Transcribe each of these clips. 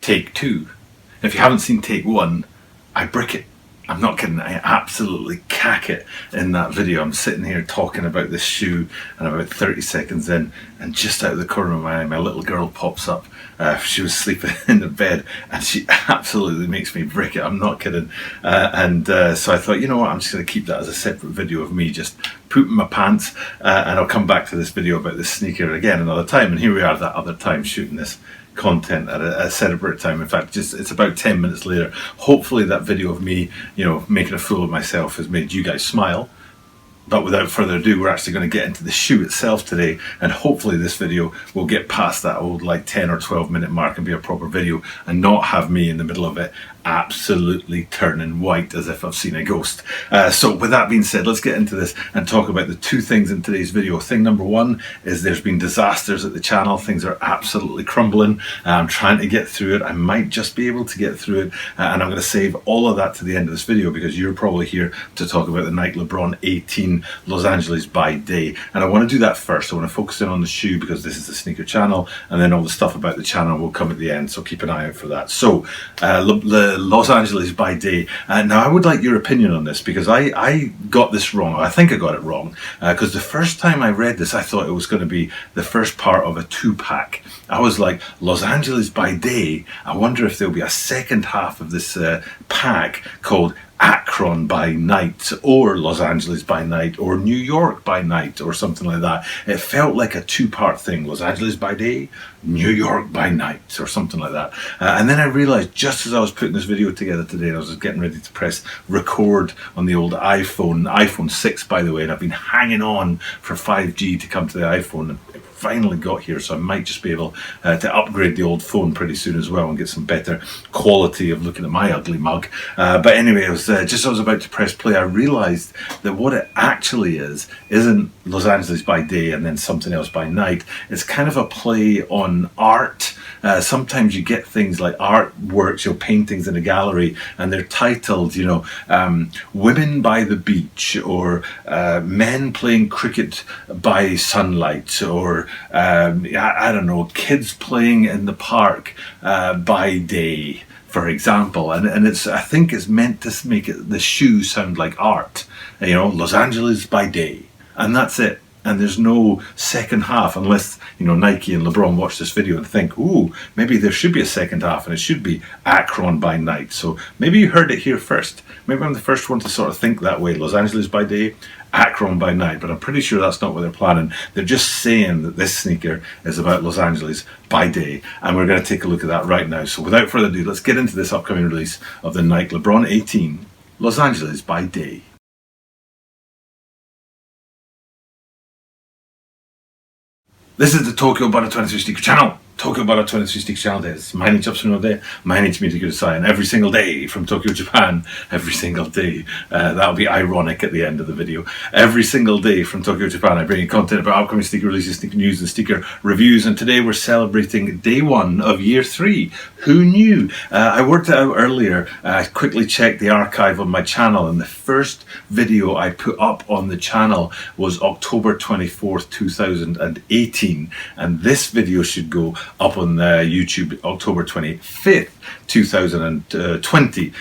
take two. If you haven't seen take one, I brick it. I'm not kidding, I absolutely cack it in that video. I'm sitting here talking about this shoe, and about 30 seconds in, and just out of the corner of my eye, my little girl pops up. She was sleeping in the bed, and she absolutely makes me brick it. I'm not kidding. So I thought, you know what, I'm just going to keep that as a separate video of me just pooping my pants, and I'll come back to this video about this sneaker again another time. And here we are that other time shooting this content at a separate time. In fact, it's about 10 minutes later. Hopefully that video of me, making a fool of myself has made you guys smile. But without further ado, we're actually going to get into the shoe itself today, and hopefully this video will get past that old 10 or 12 minute mark and be a proper video and not have me in the middle of it absolutely turning white as if I've seen a ghost. So with that being said, let's get into this and talk about the two things in today's video. Thing number one is there's been disasters at the channel. Things are absolutely crumbling. I'm trying to get through it. I might just be able to get through it, and I'm going to save all of that to the end of this video because you're probably here to talk about the Nike Lebron 18 Los Angeles by day, and I want to do that first. I want to focus in on the shoe because this is the sneaker channel, and then all the stuff about the channel will come at the end, so keep an eye out for that. So the Los Angeles by day. Now I would like your opinion on this because I got this wrong. I think I got it wrong because the first time I read this I thought it was going to be the first part of a two-pack. I was like, Los Angeles by day, I wonder if there'll be a second half of this pack called Akron by night, or Los Angeles by night, or New York by night, or something like that. It felt like a two-part thing. Los Angeles by day, New York by night, or something like that. And then I realized just as I was putting this video together today, and I was getting ready to press record on the old iPhone 6 by the way, and I've been hanging on for 5G to come to the iPhone, and it finally got here, so I might just be able to upgrade the old phone pretty soon as well and get some better quality of looking at my ugly mug. But anyway, it was just as I was about to press play, I realized that what it actually isn't Los Angeles by day and then something else by night. It's kind of a play on art. Sometimes you get things like artworks, paintings in a gallery, and they're titled, Women by the Beach, or Men Playing Cricket by Sunlight, or I don't know, Kids Playing in the Park by Day, for example. And I think it's meant to make the shoe sound like art. Los Angeles by day, and that's it. And there's no second half unless Nike and LeBron watch this video and think, ooh, maybe there should be a second half and it should be Akron by night. So maybe you heard it here first. Maybe I'm the first one to sort of think that way. Los Angeles by day, Akron by night. But I'm pretty sure that's not what they're planning. They're just saying that this sneaker is about Los Angeles by day, and we're going to take a look at that right now. So without further ado, let's get into this upcoming release of the Nike Lebron 18 Los Angeles by day. This is the Tokyo Butter 23 Sneaker Channel. Tokyo Butter 23 Sneaker Channelです。毎日アップするので、毎日見てください。And every single day from Tokyo, Japan. Every single day. That'll be ironic at the end of the video. Every single day from Tokyo, Japan, I bring you content about upcoming sneaker releases, sneaker news, and sneaker reviews. And today we're celebrating day one of year 3. Who knew? I worked it out earlier. I quickly checked the archive on my channel, and the first video I put up on the channel was October 24th, 2018. And this video should go up on YouTube October 25th, 2020,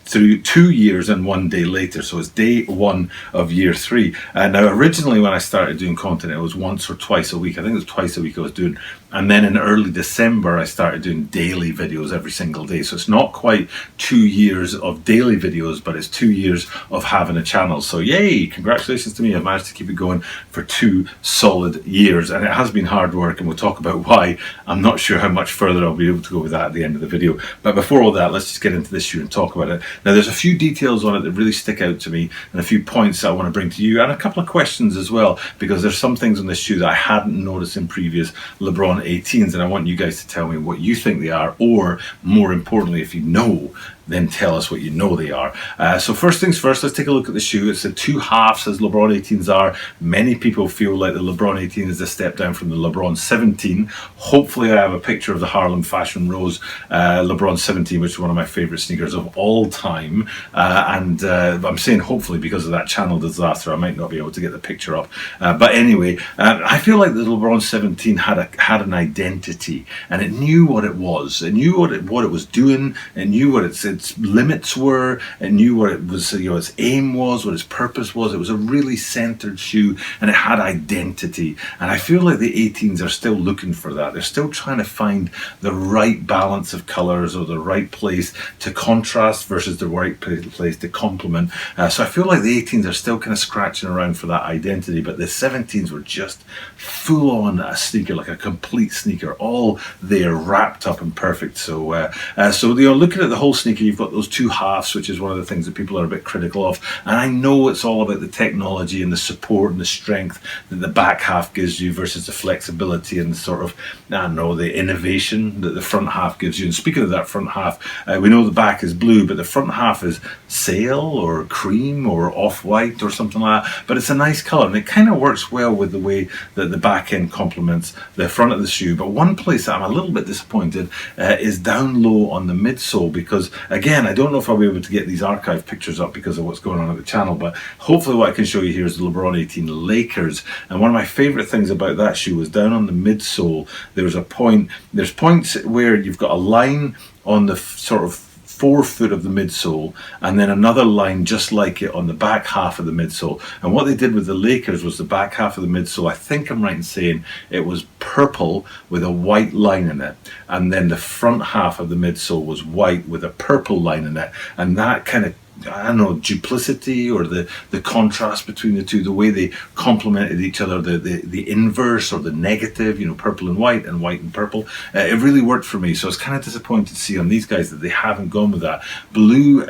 through 2 years and 1 day later. So it's day one of year 3. Now originally when I started doing content, it was once or twice a week. I think it was twice a week I was doing. And then in early December, I started doing daily videos every single day. So it's not quite 2 years of daily videos, but it's 2 years of having a channel. So yay, congratulations to me. I've managed to keep it going for 2 solid years. And it has been hard work, and we'll talk about why. I'm not sure how much further I'll be able to go with that at the end of the video. But before all that, let's just get into this shoe and talk about it. Now, there's a few details on it that really stick out to me, and a few points I want to bring to you, and a couple of questions as well, because there's some things on this shoe that I hadn't noticed in previous Lebron 18s, and I want you guys to tell me what you think they are, or more importantly, if you know then tell us what you know they are. So first things first, let's take a look at the shoe. It's the two halves, as LeBron 18s are. Many people feel like the LeBron 18 is a step down from the LeBron 17. Hopefully I have a picture of the Harlem Fashion Rose LeBron 17, which is one of my favorite sneakers of all time. And I'm saying hopefully because of that channel disaster, I might not be able to get the picture up. But anyway, I feel like the LeBron 17 had an identity, and it knew what it was. It knew what it was doing. It knew what its limits were. It knew what it was, its aim was, what its purpose was. It was a really centered shoe, and it had identity. And I feel like the 18s are still looking for that. They're still trying to find the right balance of colors, or the right place to contrast versus the right place to complement. So I feel like the 18s are still kind of scratching around for that identity, but the 17s were just full on a sneaker, like a complete sneaker, all there wrapped up and perfect. So looking at the whole sneaker, you've got those two halves, which is one of the things that people are a bit critical of. And I know it's all about the technology and the support and the strength that the back half gives you versus the flexibility and the sort of, the innovation that the front half gives you. And speaking of that front half, we know the back is blue, but the front half is sail or cream or off-white or something like that. But it's a nice color, and it kind of works well with the way that the back end complements the front of the shoe. But one place that I'm a little bit disappointed is down low on the midsole, because again, I don't know if I'll be able to get these archive pictures up because of what's going on at the channel, but hopefully what I can show you here is the LeBron 18 Lakers. And one of my favorite things about that shoe was down on the midsole, there's points where you've got a line on the sort of forefoot of the midsole, and then another line just like it on the back half of the midsole. And what they did with the Lakers was the back half of the midsole, I think I'm right in saying it was purple with a white line in it, and then the front half of the midsole was white with a purple line in it. And that kind of, duplicity, or the contrast between the two, the way they complemented each other, the inverse or the negative, purple and white and purple, it really worked for me. So I was kind of disappointed to see on these guys that they haven't gone with that. Blue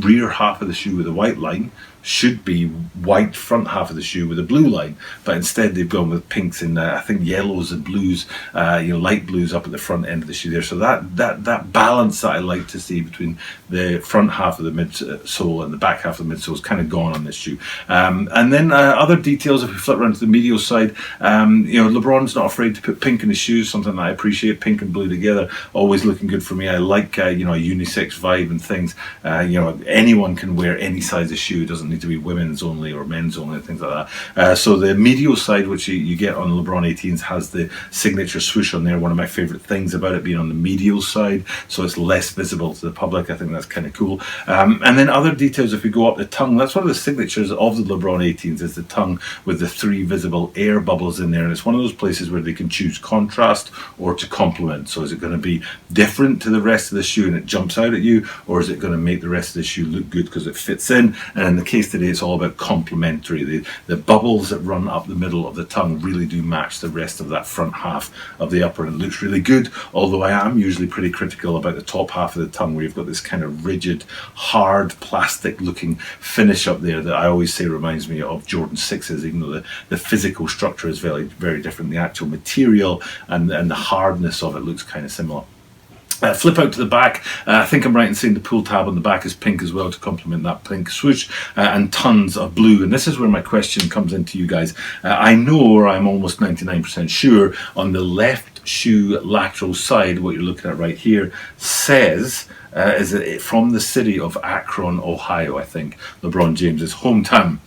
rear half of the shoe with a white line should be white front half of the shoe with a blue line, but instead they've gone with pinks and I think yellows and blues, light blues up at the front end of the shoe there. So that balance that I like to see between the front half of the midsole and the back half of the midsole is kind of gone on this shoe. And then other details, if we flip around to the medial side, LeBron's not afraid to put pink in his shoes, something that I appreciate. Pink and blue together, always looking good for me. I like a unisex vibe and things. Anyone can wear any size of shoe. It doesn't need to be women's only or men's only, things like that. So the medial side, which you get on LeBron 18s, has the signature swoosh on there. One of my favorite things about it being on the medial side, so it's less visible to the public. I think that's kind of cool. And then other details, if we go up the tongue, that's one of the signatures of the LeBron 18s, is the tongue with the 3 visible air bubbles in there. And it's one of those places where they can choose contrast or to complement. So is it going to be different to the rest of the shoe and it jumps out at you, or is it going to make the rest of the shoe look good because it fits in? And in the case today, it's all about complementary. The bubbles that run up the middle of the tongue really do match the rest of that front half of the upper, and it looks really good. Although I am usually pretty critical about the top half of the tongue, where you've got this kind of rigid, hard, plastic looking finish up there that I always say reminds me of Jordan 6s, even though the physical structure is very, very different. The actual material and the hardness of it looks kind of similar. Flip out to the back. I think I'm right in saying the pull tab on the back is pink as well to complement that pink swoosh, and tons of blue. And this is where my question comes into you guys. I know, or I'm almost 99% sure, on the left shoe lateral side, what you're looking at right here says, is it from the city of Akron, Ohio, I think, LeBron James's hometown.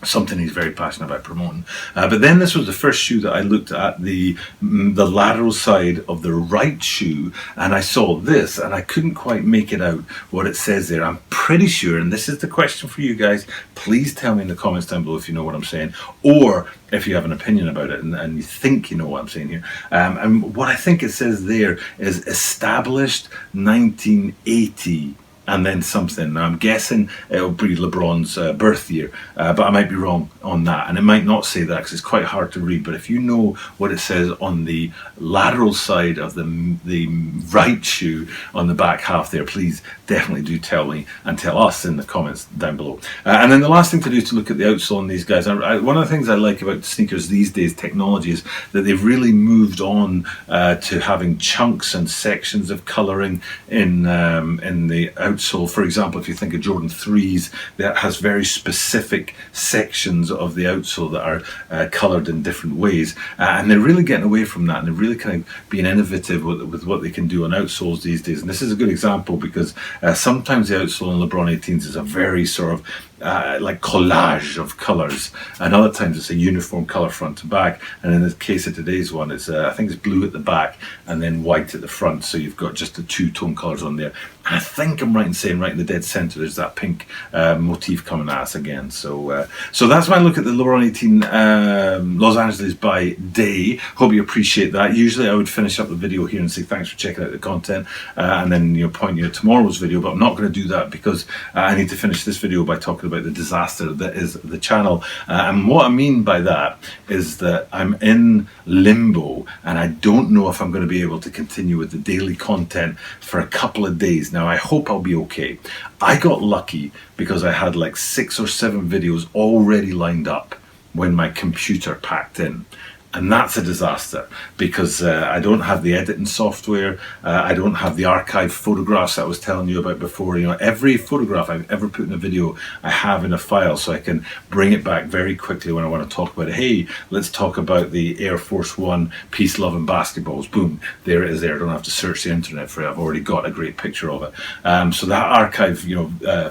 Something he's very passionate about promoting. But then this was the first shoe that I looked at, the lateral side of the right shoe, and I saw this, and I couldn't quite make it out what it says there. I'm pretty sure, and this is the question for you guys, please tell me in the comments down below if you know what I'm saying, or if you have an opinion about it and you think you know what I'm saying here. And what I think it says there is established 1980. And then something. Now I'm guessing it'll be LeBron's birth year, but I might be wrong on that, and it might not say that because it's quite hard to read. But if you know what it says on the lateral side of the right shoe on the back half there, please definitely do tell me and tell us in the comments down below. And then the last thing to do is to look at the outsole on these guys. One of the things I like about sneakers these days, technology, is that they've really moved on to having chunks and sections of colouring in the outsole outsole. For example, if you think of Jordan 3s, that has very specific sections of the outsole that are coloured in different ways. And they're really getting away from that, and they're really kind of being innovative with what they can do on outsoles these days. And this is a good example because sometimes the outsole in LeBron 18s is a very sort of like collage of colours, and other times it's a uniform colour front to back. And in the case of today's one, it's I think it's blue at the back and then white at the front, so you've got just the two-tone colours on there. And I think I'm right in saying right in the dead centre there's that pink motif coming at us again. So so that's my look at the LeBron 18 Los Angeles by day. Hope you appreciate that. Usually I would finish up the video here and say thanks for checking out the content, and then point you at tomorrow's video, but I'm not going to do that because I need to finish this video by talking about the disaster that is the channel. And what I mean by that is that I'm in limbo and I don't know if I'm going to be able to continue with the daily content for a couple of days. Now I hope I'll be okay. I got lucky because I had like 6 or 7 videos already lined up when my computer packed in. And that's a disaster because I don't have the editing software. I don't have the archive photographs that I was telling you about before. Every photograph I've ever put in a video, I have in a file, so I can bring it back very quickly when I want to talk about it. Hey, let's talk about the Air Force One Peace, Love and Basketballs. Boom, there it is there. I don't have to search the internet for it. I've already got a great picture of it. So that archive,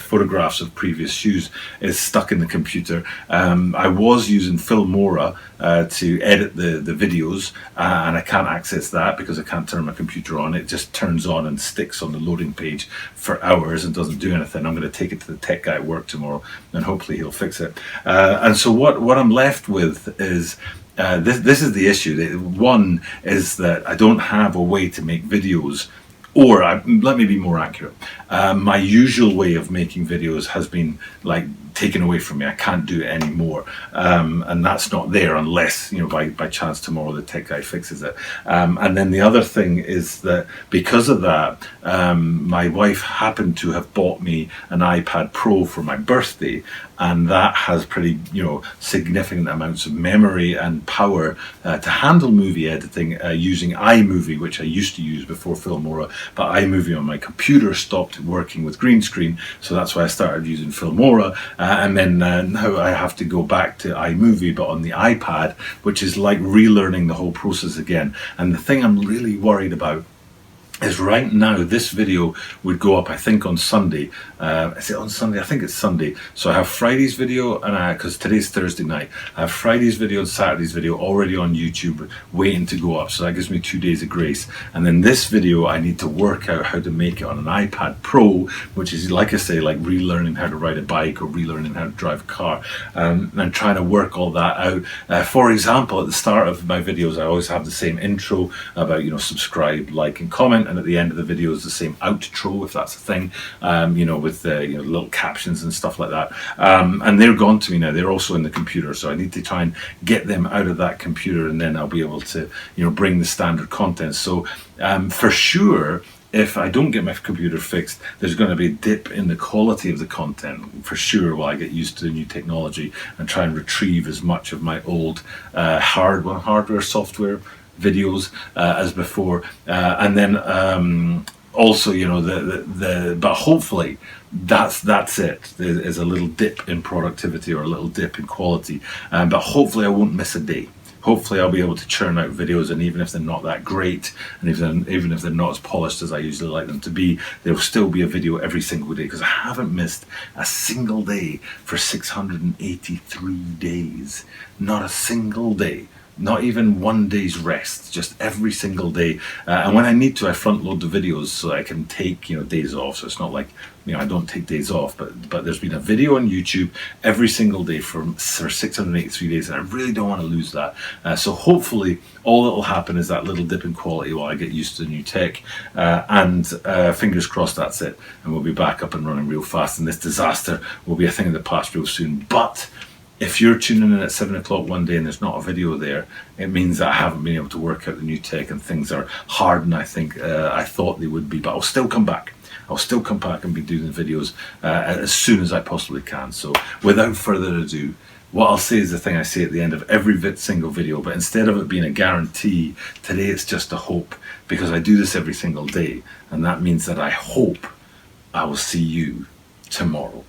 photographs of previous shoes is stuck in the computer. I was using Filmora to edit the videos, and I can't access that because I can't turn my computer on. It just turns on and sticks on the loading page for hours and doesn't do anything. I'm going to take it to the tech guy at work tomorrow and hopefully he'll fix it. And so what I'm left with is this is the issue. One is that I don't have a way to make videos, or let me be more accurate. My usual way of making videos has been like taken away from me. I can't do it anymore, and that's not there unless by chance tomorrow the tech guy fixes it. And then the other thing is that because of that, my wife happened to have bought me an iPad Pro for my birthday, and that has pretty significant amounts of memory and power to handle movie editing using iMovie, which I used to use before Filmora, but iMovie on my computer stopped working with green screen, so that's why I started using Filmora. And then now I have to go back to iMovie, but on the iPad, which is like relearning the whole process again. And the thing I'm really worried about is right now this video would go up I think on Sunday. Is it on Sunday? I think it's Sunday. So I have Friday's video, and because today's Thursday night, I have Friday's video and Saturday's video already on YouTube waiting to go up, so that gives me 2 days of grace. And then this video I need to work out how to make it on an iPad Pro, which is, like I say, like relearning how to ride a bike or relearning how to drive a car, and trying to work all that out. For example, at the start of my videos I always have the same intro about subscribe, like and comment, and at the end of the video is the same outro, if that's a thing, with little captions and stuff like that. And they're gone to me now. They're also in the computer, so I need to try and get them out of that computer, and then I'll be able to bring the standard content. So for sure, if I don't get my computer fixed, there's going to be a dip in the quality of the content for sure while I get used to the new technology and try and retrieve as much of my old hardware, software videos as before, and then also but hopefully that's it. There's a little dip in productivity or a little dip in quality, but hopefully I won't miss a day. Hopefully I'll be able to churn out videos, and even if they're not that great, and even if they're not as polished as I usually like them to be, there will still be a video every single day, because I haven't missed a single day for 683 days. Not a single day. Not even 1 day's rest, just every single day. And when I need to, I front load the videos so I can take days off. So it's not like I don't take days off, but there's been a video on YouTube every single day for 683 days, and I really don't want to lose that. So hopefully all that will happen is that little dip in quality while I get used to the new tech, and fingers crossed that's it, and we'll be back up and running real fast, and this disaster will be a thing of the past real soon. But if you're tuning in at 7 o'clock one day and there's not a video there, it means that I haven't been able to work out the new tech, and things are harder than I thought they would be. But I'll still come back. I'll still come back and be doing the videos as soon as I possibly can. So without further ado, what I'll say is the thing I say at the end of every single video, but instead of it being a guarantee, today it's just a hope, because I do this every single day, and that means that I hope I will see you tomorrow.